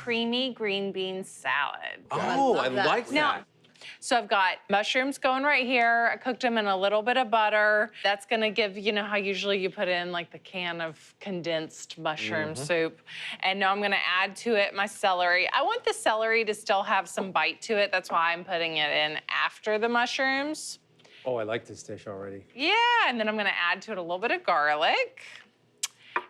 creamy green bean salad. Oh, I like that. Now, so I've got mushrooms going right here. I cooked them in a little bit of butter. That's gonna give, you know how usually you put in like the can of condensed mushroom soup. And now I'm gonna add to it my celery. I want the celery to still have some bite to it. That's why I'm putting it in after the mushrooms. Oh, I like this dish already. Yeah, and then I'm gonna add to it a little bit of garlic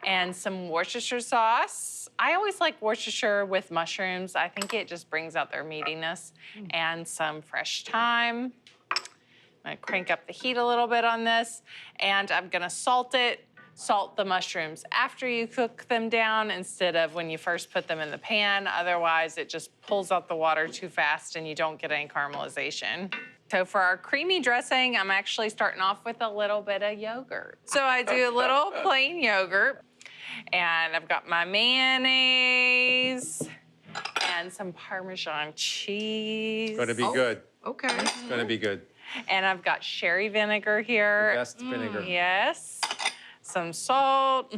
and some Worcestershire sauce. I always like Worcestershire with mushrooms. I think it just brings out their meatiness. And some fresh thyme. I'm gonna crank up the heat a little bit on this. And I'm gonna salt it. Salt the mushrooms after you cook them down instead of when you first put them in the pan. Otherwise, it just pulls out the water too fast and you don't get any caramelization. So for our creamy dressing, I'm actually starting off with a little bit of yogurt. So I do a little plain yogurt. And I've got my mayonnaise and some Parmesan cheese. It's gonna be good. Okay. It's gonna be good. And I've got sherry vinegar here. Best vinegar. Yes. Some salt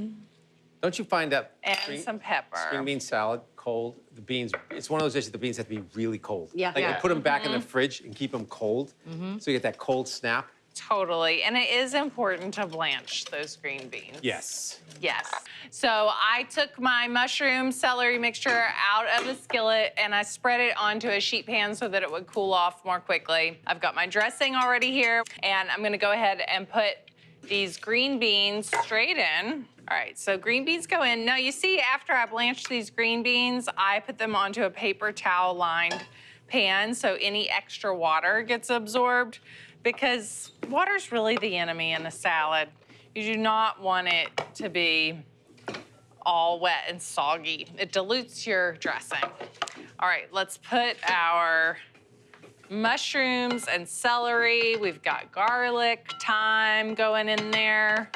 Don't you find that and some pepper. string bean salad cold? The beans, it's one of those dishes, the beans have to be really cold. Yeah. Like, Yeah. you put them back in the fridge and keep them cold, so you get that cold snap. Totally. And it is important to blanch those green beans. Yes. Yes. So I took my mushroom celery mixture out of the skillet and I spread it onto a sheet pan so that it would cool off more quickly. I've got my dressing already here and I'm gonna go ahead and put these green beans straight in. All right, so green beans go in. Now you see after I blanched these green beans, I put them onto a paper towel lined pan so any extra water gets absorbed because water's really the enemy in a salad. You do not want it to be all wet and soggy. It dilutes your dressing. All right, let's put our mushrooms and celery. We've got garlic, thyme going in there.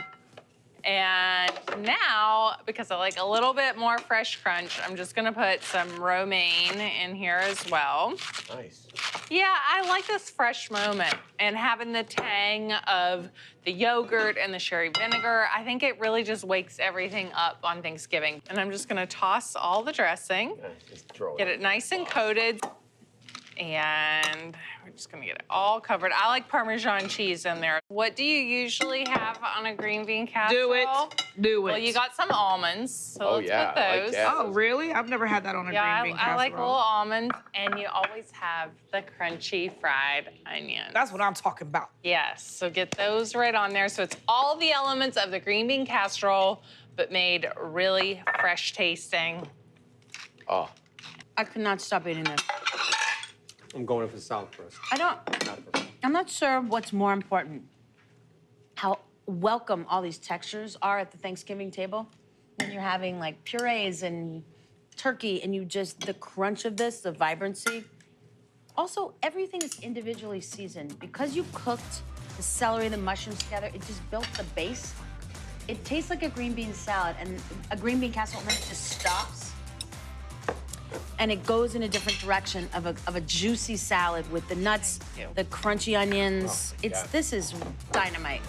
And now, because I like a little bit more fresh crunch, I'm just gonna put some romaine in here as well. Nice. Yeah, I like this fresh moment and having the tang of the yogurt and the sherry vinegar. I think it really just wakes everything up on Thanksgiving. And I'm just gonna toss all the dressing, Just throw get it nice and coated, and we're just gonna get it all covered. I like Parmesan cheese in there. What do you usually have on a green bean casserole? Do it. Do it. Well, you got some almonds, so let's yeah, put I like those. that. Oh, really? I've never had that on a Yeah, green bean I casserole. like little almonds, and you always have the crunchy fried onions. That's what I'm talking about. Yes, so get those right on there. So it's all the elements of the green bean casserole, but made really fresh tasting. Oh, I could not stop eating this. I'm going in for the salad first. I'm not sure what's more important. How welcome all these textures are at the Thanksgiving table. When you're having like purees and turkey and you just, the crunch of this, the vibrancy. Also, everything is individually seasoned. Because you cooked the celery and the mushrooms together, it just built the base. It tastes like a green bean salad and a green bean casserole, and then it just stops. And it goes in a different direction of a juicy salad with the nuts, the crunchy onions. This is dynamite.